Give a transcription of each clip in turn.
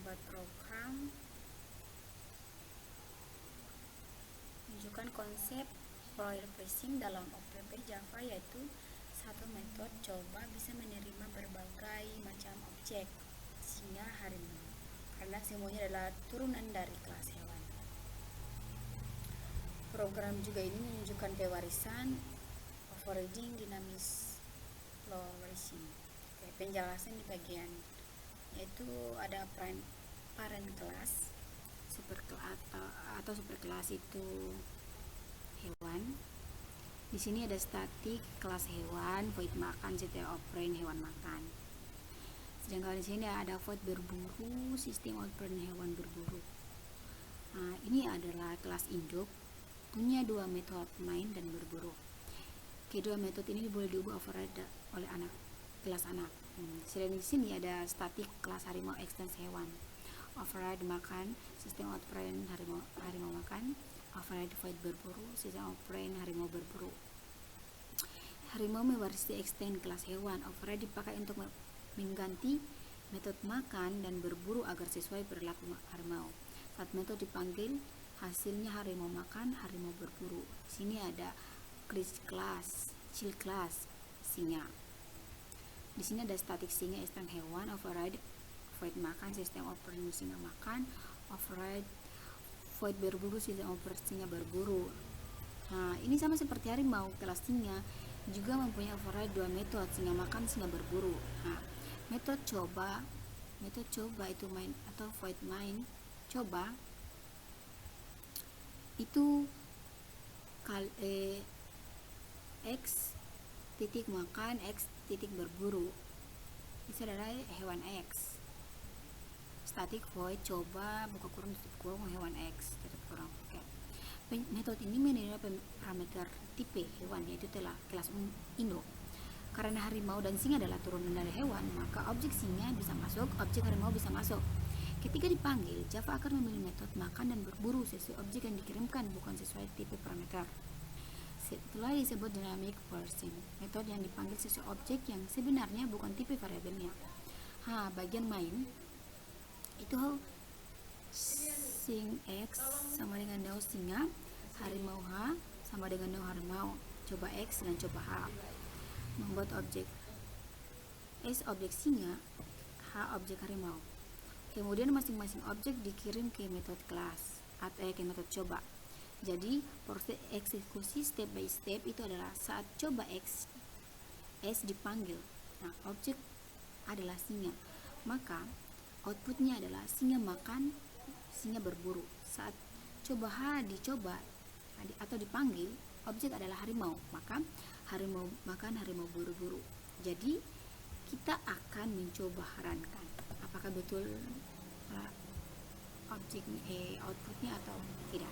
membuat program menunjukkan konsep processing dalam OPP Java, yaitu satu metode coba bisa menerima berbagai macam objek singa harimau karena semuanya adalah turunan dari kelas hewan. Program juga ini menunjukkan pewarisan, overriding, dinamis flourishing. Penjelasan di bagian yaitu ada parent class, atau superclass itu hewan. Di sini ada static kelas hewan, void makan, setiap operand hewan makan. Sedangkan di sini ada void berburu, sistem operand hewan berburu. Nah, ini adalah kelas induk, punya dua metode main dan berburu. Kedua metode ini boleh diubah override oleh kelas anak. Selain di sini ada static kelas harimau extends hewan, override makan, sistem operand harimau makan, override void berburu, sistem operand harimau berburu. Harimau mewarisi extend kelas hewan, override dipakai untuk mengganti metode makan dan berburu agar sesuai perilaku harimau. Saat metode dipanggil, hasilnya harimau makan, harimau berburu. Di sini ada chill class singa. Di sini ada static singa extend hewan, override void makan, sistem operand singa makan, override void berburu, sistem operand singa berburu. Nah, ini sama seperti harimau, kelas singa juga mempunyai override dua metode, singa makan, singa berburu. Nah, metode coba itu main atau void main coba itu X titik makan, X titik berburu. Ini adalah hewan X. Static void coba buka kurung tutup kurung hewan X tutup kurung. Oke. Metode ini menerima parameter tipe hewan, yaitu telah kelas induk. Karena harimau dan singa adalah turunan dari hewan, maka objek singa bisa masuk, objek harimau bisa masuk. Ketika dipanggil, Java akan memilih metode makan dan berburu sesuai objek yang dikirimkan, bukan sesuai tipe parameter. Setelah disebut dynamic parsing, metode yang dipanggil sesuai objek yang sebenarnya bukan tipe variabelnya. Bagian main itu sing X sama dengan no singa, harimau H sama dengan no harimau, coba X dan coba H. Membuat objek S objek singa, H objek harimau. Kemudian masing-masing objek dikirim ke metode kelas atau ke metode coba. Jadi proses eksekusi step by step itu adalah saat coba S dipanggil. Nah, objek adalah singa, maka outputnya adalah singa makan, singa berburu. Saat coba H dicoba atau dipanggil, objek adalah harimau, maka harimau makan, harimau berburu. Jadi kita akan mencoba herankan apakah betul objek outputnya atau tidak.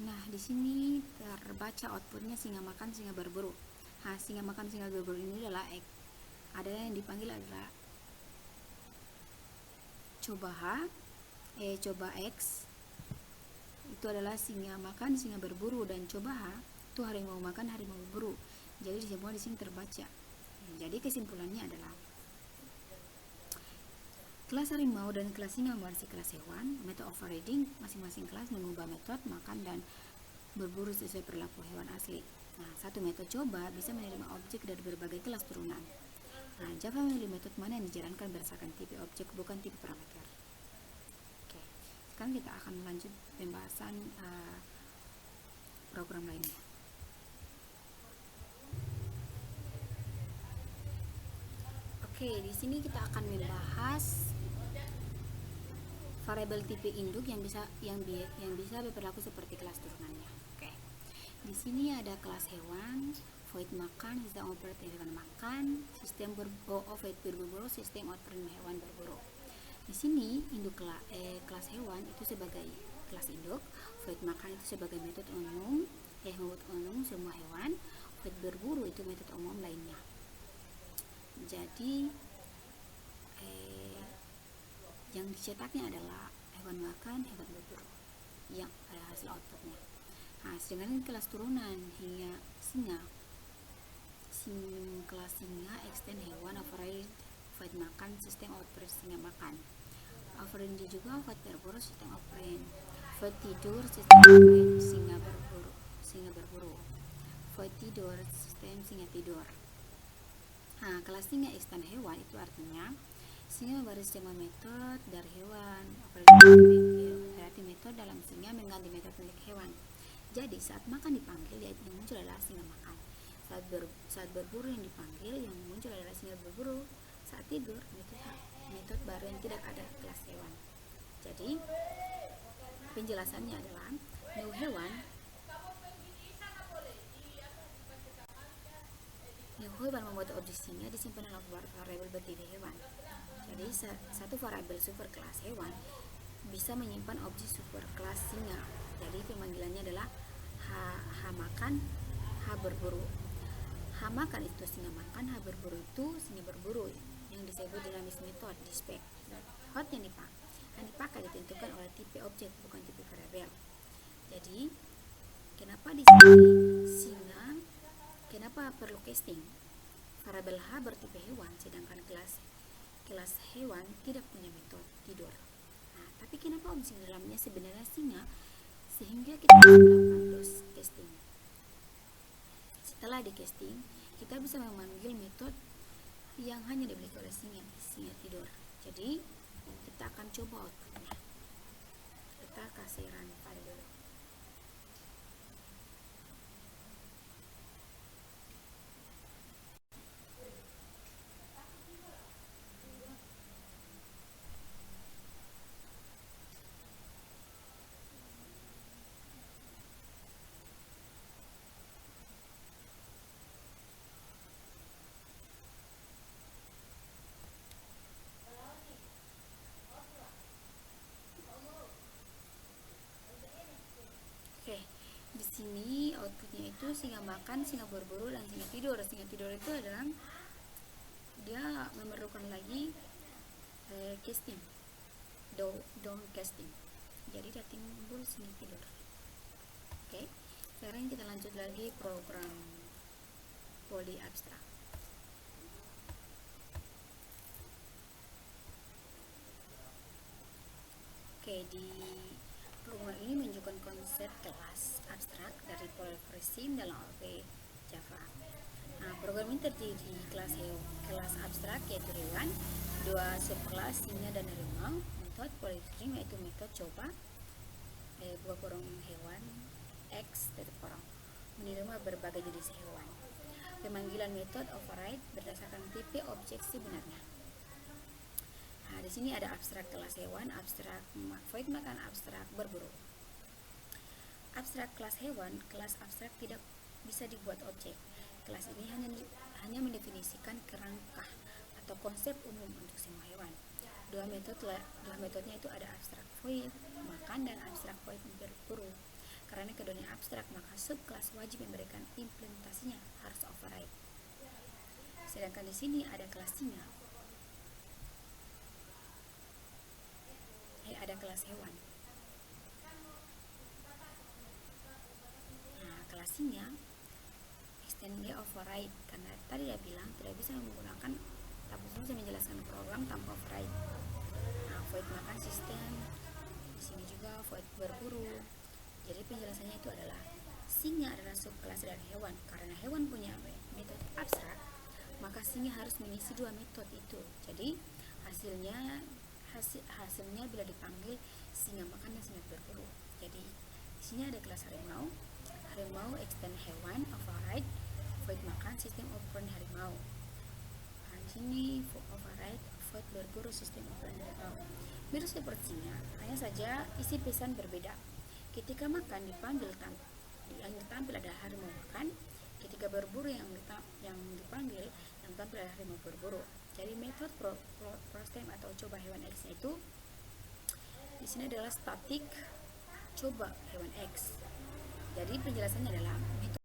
Nah, di sini terbaca outputnya singa makan, singa berburu. Singa makan, singa berburu ini adalah X. Ada yang dipanggil adalah coba coba X itu adalah singa makan, singa berburu, dan coba H itu harimau makan, harimau berburu. Jadi semua di sini terbaca. Jadi kesimpulannya adalah kelas harimau dan kelas singa mewarisi kelas hewan. Metode overriding, masing-masing kelas mengubah metode makan dan berburu sesuai perilaku hewan asli. Nah, satu metode coba bisa menerima objek dari berbagai kelas turunan. Nah, Java memilih metode mana yang dijalankan berdasarkan tipe objek, bukan tipe parameter. Oke, sekarang kita akan lanjut pembahasan program lainnya. Oke, di sini kita akan membahas variabel tipe induk yang bisa berperilaku seperti kelas turunannya. Oke. Di sini ada kelas hewan, void makan, sistem operand hewan makan, sistem void berburu, sistem operand hewan berburu. Di sini induk kelas hewan itu sebagai kelas induk, void makan itu sebagai metode umum semua hewan, void berburu itu metode umum lainnya. Jadi Yang dicetaknya adalah hewan makan, hewan berburu yang hasil outputnya. Nah, sedangkan kelas turunan hingga singa, kelas singa extend hewan, override void makan, sistem operate singa makan. Override juga void berburu, sistem operate. Void tidur, sistem operate singa berburu. Void tidur, sistem singa tidur. Nah, kelas singa extend hewan itu artinya singa membaris semua metode dari hewan. Berarti metode dalam singa mengganti metode milik hewan. Jadi saat makan dipanggil, yang muncul adalah singa makan. Saat berburu yang dipanggil, yang muncul adalah singa berburu. Saat tidur, metode baru yang tidak ada kelas hewan. Jadi penjelasannya adalah new hewan membuat objek singa disimpan dalam variabel berdiri hewan. Jadi satu variabel superkelas hewan bisa menyimpan objek superkelas singa. Jadi pemanggilannya adalah H makan, H berburu. H makan itu singa makan, H berburu itu singa berburu, yang disebut dinamis method di spek. Hot yang dipakai ditentukan oleh tipe objek, bukan tipe variabel. Jadi kenapa di sini singa, kenapa perlu casting? Variabel H bertipe hewan, sedangkan kelas hewan tidak punya metode tidur. Nah, tapi kenapa objek dalamnya sebenarnya singa, sehingga kita bisa melakukan casting. Setelah di casting, kita bisa memanggil metode yang hanya dimiliki oleh singa tidur. Jadi kita akan coba outputnya. Kita kasih run file dulu. Di sini outputnya itu singa makan, singa berburu, dan singa tidur. Singa tidur itu adalah dia memerlukan lagi casting, down casting. Jadi dia timbul singa tidur. Oke, sekarang kita lanjut lagi program poly abstract. Oke, di program ini menunjukkan konsep kelas abstrak dari polymorphism dalam OOP Java. Nah, program ini terdiri kelas abstrak yaitu hewan, dua subkelas singa dan harimau, metode polymorphism yaitu metode coba buah kurung hewan X menerima berbagai jenis hewan. Pemanggilan metode override berdasarkan tipe objek sebenarnya. Nah, di sini ada abstrak kelas hewan, abstrak void makan, abstrak berburu. Abstrak kelas hewan, kelas abstrak tidak bisa dibuat objek. Kelas ini hanya mendefinisikan kerangka atau konsep umum untuk semua hewan. Dua metodenya itu ada abstrak void makan dan abstrak void berburu. Karena keduanya abstrak, maka subkelas wajib memberikan implementasinya harus override. Sedangkan di sini ada kelas singa, ada kelas hewan. Nah, kelas singa extend dia override karena tadi dia bilang tidak bisa menggunakan, tapi bisa menjelaskan program tanpa override. Nah, void makan sistem, di sini juga void berburu. Jadi penjelasannya itu adalah singa adalah subkelas dari hewan. Karena hewan punya metode abstrak, maka singa harus mengisi dua metode itu. Jadi hasilnya bila dipanggil singa makan dan singa berburu. Jadi di sini ada kelas harimau extend hewan, override void makan, sistem operand harimau. Nah, di sini override void berburu, sistem operand harimau. Mirip seperti singa, hanya saja isi pesan berbeda. Ketika makan dipanggil yang ditampil ada harimau makan, ketika berburu yang dipanggil yang tampil ada harimau berburu. Jadi metode prostem atau coba hewan X itu di sini adalah static coba hewan X. Jadi penjelasannya adalah metode